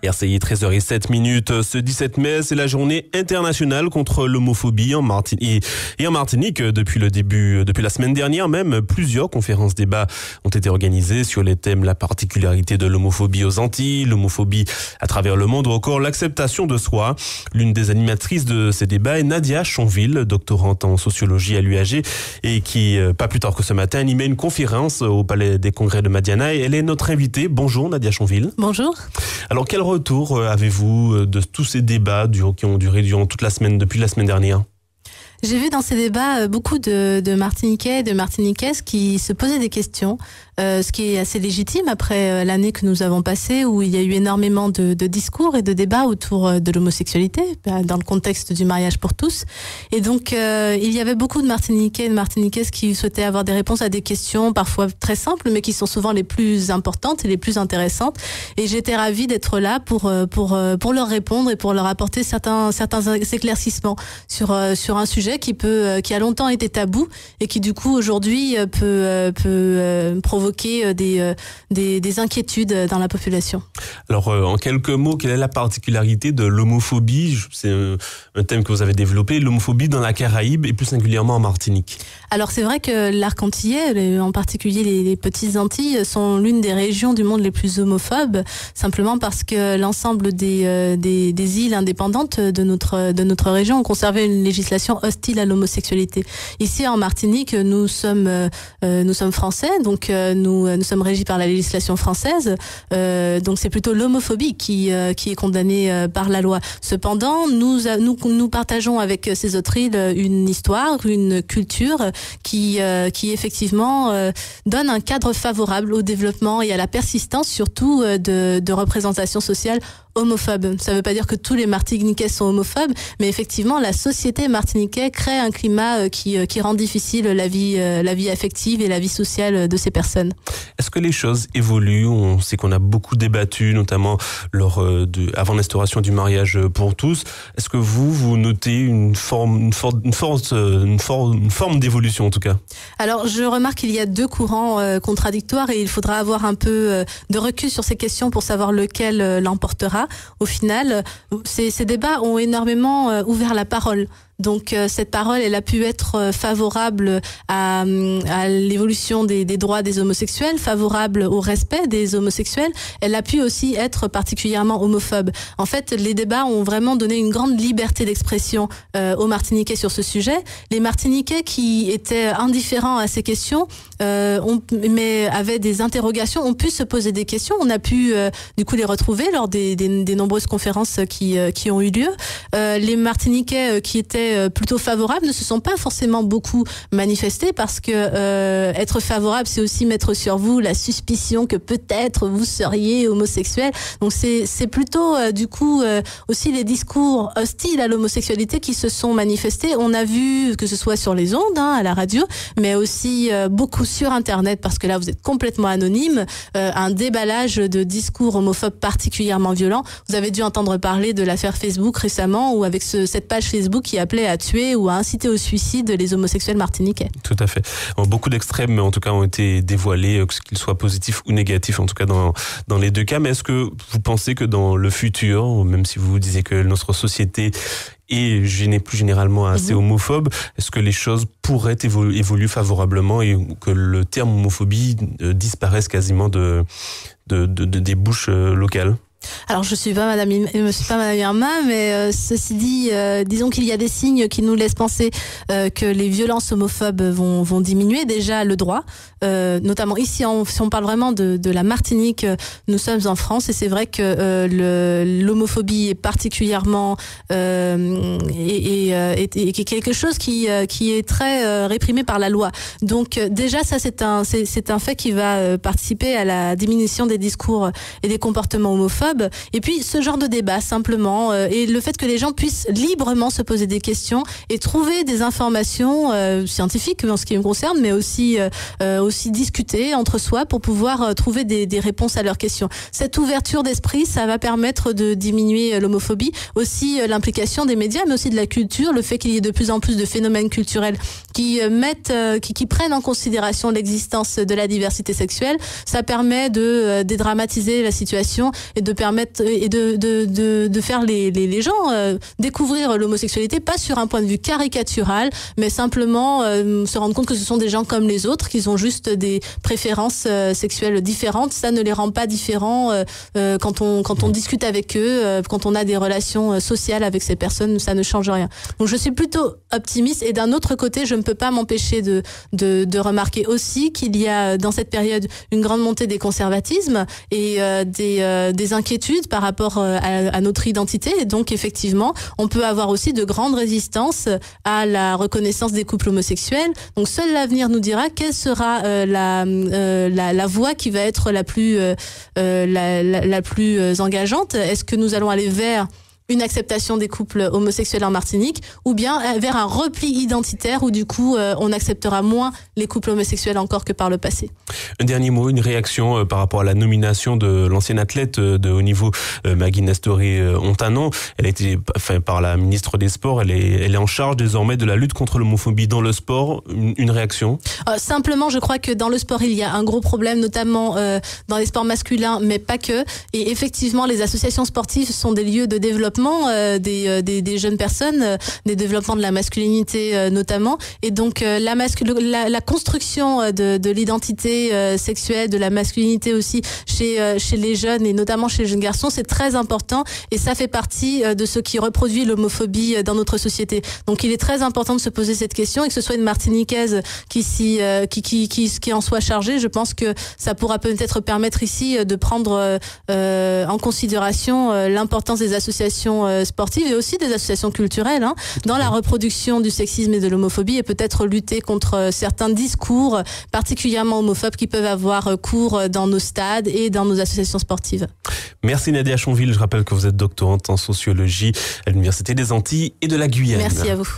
RCI 13h07. Ce 17 mai, c'est la journée internationale contre l'homophobie en Martinique. Et en Martinique, depuis la semaine dernière même, plusieurs conférences débats ont été organisées sur les thèmes la particularité de l'homophobie aux Antilles, l'homophobie à travers le monde ou encore l'acceptation de soi. L'une des animatrices de ces débats est Nadia Chonville, doctorante en sociologie à l'UAG et qui, pas plus tard que ce matin, animait une conférence au Palais des Congrès de Madiana. Et elle est notre invitée. Bonjour Nadia Chonville. Bonjour. Alors quel retour avez-vous de tous ces débats qui ont duré durant toute la semaine, depuis la semaine dernière ? J'ai vu dans ces débats beaucoup de Martiniquais et de Martiniquaises qui se posaient des questions, ce qui est assez légitime après l'année que nous avons passée où il y a eu énormément de discours et de débats autour de l'homosexualité dans le contexte du mariage pour tous. Et donc il y avait beaucoup de Martiniquais et de Martiniquaises qui souhaitaient avoir des réponses à des questions parfois très simples mais qui sont souvent les plus importantes et les plus intéressantes. Et j'étais ravie d'être là pour leur répondre et pour leur apporter certains éclaircissements sur un sujet qui a longtemps été tabou et qui du coup aujourd'hui peut provoquer des inquiétudes dans la population. Alors en quelques mots, quelle est la particularité de l'homophobie ? C'est un thème que vous avez développé, l'homophobie dans la Caraïbe et plus singulièrement en Martinique. Alors c'est vrai que l'arc antillais, en particulier les petites Antilles, sont l'une des régions du monde les plus homophobes, simplement parce que l'ensemble des îles indépendantes de notre région ont conservé une législation hostile à l'homosexualité. Ici en Martinique, nous sommes français, donc nous sommes régis par la législation française, donc c'est plutôt l'homophobie qui est condamnée par la loi. Cependant, nous partageons avec ces autres îles une histoire, une culture qui effectivement donne un cadre favorable au développement et à la persistance surtout de représentations sociales homophobes. Ça ne veut pas dire que tous les Martiniquais sont homophobes, mais effectivement la société martiniquaise crée un climat qui rend difficile la vie affective et la vie sociale de ces personnes. Est-ce que les choses évoluent ? On sait qu'on a beaucoup débattu, notamment avant l'instauration du mariage pour tous. Est-ce que vous notez une forme d'évolution en tout cas ? Alors, je remarque qu'il y a deux courants contradictoires et il faudra avoir un peu de recul sur ces questions pour savoir lequel l'emportera. Au final, ces débats ont énormément ouvert la parole. Donc cette parole, elle a pu être favorable à l'évolution des droits des homosexuels, favorable au respect des homosexuels. Elle a pu aussi être particulièrement homophobe. En fait, les débats ont vraiment donné une grande liberté d'expression aux Martiniquais sur ce sujet. Les Martiniquais qui étaient indifférents à ces questions, mais avaient des interrogations, ont pu se poser des questions. On a pu du coup les retrouver lors des nombreuses conférences qui ont eu lieu. Les Martiniquais qui étaient plutôt favorables ne se sont pas forcément beaucoup manifestés parce que être favorable, c'est aussi mettre sur vous la suspicion que peut-être vous seriez homosexuel. Donc c'est plutôt du coup aussi les discours hostiles à l'homosexualité qui se sont manifestés. On a vu que ce soit sur les ondes, à la radio, mais aussi beaucoup sur Internet parce que là vous êtes complètement anonyme, un déballage de discours homophobes particulièrement violents. Vous avez dû entendre parler de l'affaire Facebook récemment ou avec cette page Facebook qui appelait à tuer ou à inciter au suicide les homosexuels martiniquais. Tout à fait. Beaucoup d'extrêmes, en tout cas, ont été dévoilés, qu'ils soient positifs ou négatifs, en tout cas dans les deux cas. Mais est-ce que vous pensez que dans le futur, même si vous disiez que notre société est plus généralement assez homophobe, est-ce que les choses pourraient évoluer favorablement et que le terme homophobie disparaisse quasiment des bouches locales ? Alors je suis pas Madame Irma, mais ceci dit, disons qu'il y a des signes qui nous laissent penser que les violences homophobes vont diminuer. Déjà le droit, notamment ici, si on parle vraiment de la Martinique, nous sommes en France et c'est vrai que l'homophobie est particulièrement est quelque chose qui est très réprimé par la loi. Donc déjà ça c'est un fait qui va participer à la diminution des discours et des comportements homophobes. Et puis ce genre de débat simplement et le fait que les gens puissent librement se poser des questions et trouver des informations scientifiques en ce qui me concerne, mais aussi aussi discuter entre soi pour pouvoir trouver des réponses à leurs questions. Cette ouverture d'esprit, ça va permettre de diminuer l'homophobie, aussi l'implication des médias, mais aussi de la culture, le fait qu'il y ait de plus en plus de phénomènes culturels qui prennent en considération l'existence de la diversité sexuelle. Ça permet de dédramatiser la situation et de permettre et de faire les gens découvrir l'homosexualité, pas sur un point de vue caricatural, mais simplement se rendre compte que ce sont des gens comme les autres, qu'ils ont juste des préférences sexuelles différentes. Ça ne les rend pas différents quand on discute avec eux, quand on a des relations sociales avec ces personnes, ça ne change rien. Donc je suis plutôt optimiste, et d'un autre côté, je ne peux pas m'empêcher de remarquer aussi qu'il y a dans cette période une grande montée des conservatismes et des inquiétudes par rapport à notre identité, et donc effectivement on peut avoir aussi de grandes résistances à la reconnaissance des couples homosexuels. Donc seul l'avenir nous dira quelle sera la voie qui va être la plus engageante. Est-ce que nous allons aller vers une acceptation des couples homosexuels en Martinique, ou bien vers un repli identitaire où du coup on acceptera moins les couples homosexuels encore que par le passé. Un dernier mot, une réaction par rapport à la nomination de l'ancienne athlète de haut niveau Maggie Nestoré-Ontanon. Elle a été par la ministre des Sports, elle est en charge désormais de la lutte contre l'homophobie dans le sport. Une réaction? Simplement, je crois que dans le sport il y a un gros problème, notamment dans les sports masculins, mais pas que. Et effectivement, les associations sportives sont des lieux de développement des jeunes personnes, des développements de la masculinité notamment, et donc la construction de l'identité sexuelle, de la masculinité aussi chez les jeunes, et notamment chez les jeunes garçons, c'est très important, et ça fait partie de ce qui reproduit l'homophobie dans notre société. Donc il est très important de se poser cette question, et que ce soit une Martiniquaise qui en soit chargée. Je pense que ça pourra peut-être permettre ici de prendre en considération l'importance des associations sportives et aussi des associations culturelles dans la reproduction du sexisme et de l'homophobie, et peut-être lutter contre certains discours particulièrement homophobes qui peuvent avoir cours dans nos stades et dans nos associations sportives. Merci Nadia Chonville, je rappelle que vous êtes doctorante en sociologie à l'Université des Antilles et de la Guyane. Merci à vous.